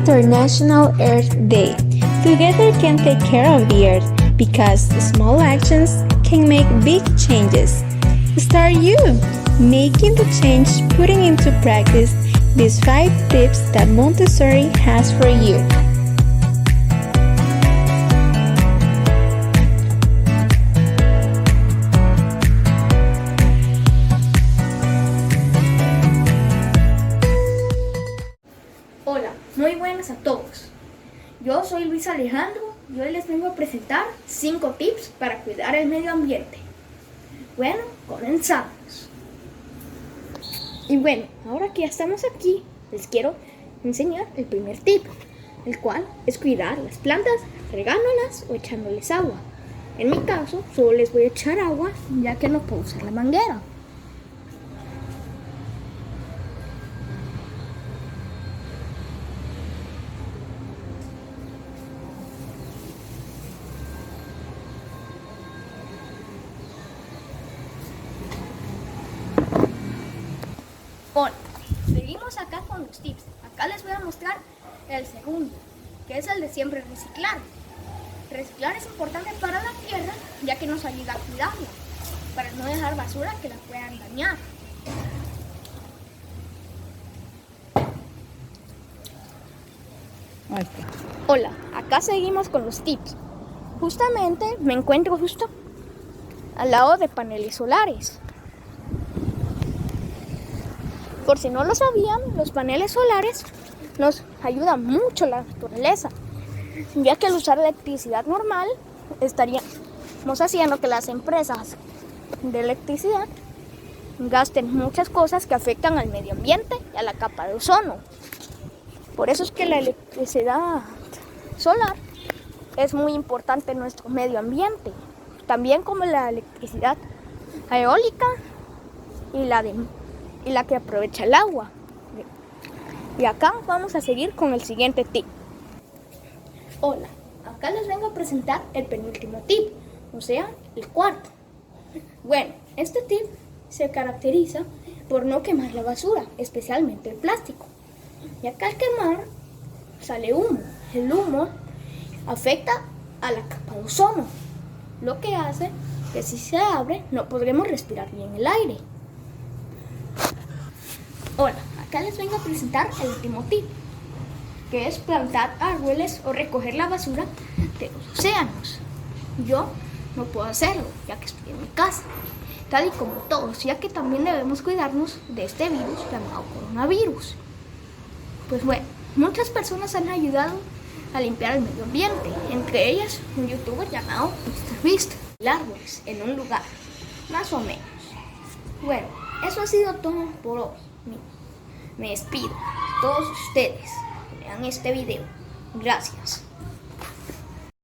International Earth Day. Together can take care of the earth because small actions can make big changes. Start you making the change, putting into practice these 5 tips that Montessori has for you. Hola, muy buenas a todos. Yo soy Luis Alejandro y hoy les vengo a presentar 5 tips para cuidar el medio ambiente. Bueno, comenzamos. Y bueno, ahora que ya estamos aquí, les quiero enseñar el primer tip, el cual es cuidar las plantas regándolas o echándoles agua. En mi caso, solo les voy a echar agua ya que no puedo usar la manguera. Hola, seguimos acá con los tips. Acá les voy a mostrar el segundo, que es el de siempre reciclar. Reciclar es importante para la tierra, ya que nos ayuda a cuidarla, para no dejar basura que la puedan dañar. Hola, acá seguimos con los tips. Justamente me encuentro justo al lado de paneles solares. Por si no lo sabían, los paneles solares nos ayudan mucho a la naturaleza, ya que al usar electricidad normal estaríamos haciendo que las empresas de electricidad gasten muchas cosas que afectan al medio ambiente y a la capa de ozono. Por eso es que la electricidad solar es muy importante en nuestro medio ambiente, también como la electricidad eólica y la que aprovecha el agua. Y acá vamos a seguir con el siguiente tip. Hola, acá les vengo a presentar el penúltimo tip, o sea, el cuarto. Bueno, este tip se caracteriza por no quemar la basura, especialmente el plástico. Y acá al quemar sale humo. El humo afecta a la capa de ozono, lo que hace que si se abre no podremos respirar bien el aire. Hola, acá les vengo a presentar el último tip, que es plantar árboles o recoger la basura de los océanos. Yo no puedo hacerlo, ya que estoy en mi casa, tal y como todos, ya que también debemos cuidarnos de este virus llamado coronavirus. Pues bueno, muchas personas han ayudado a limpiar el medio ambiente, entre ellas un youtuber llamado MrBeast. Árboles en un lugar, más o menos. Bueno, eso ha sido todo por hoy. Me despido. Todos ustedes que vean este video. Gracias.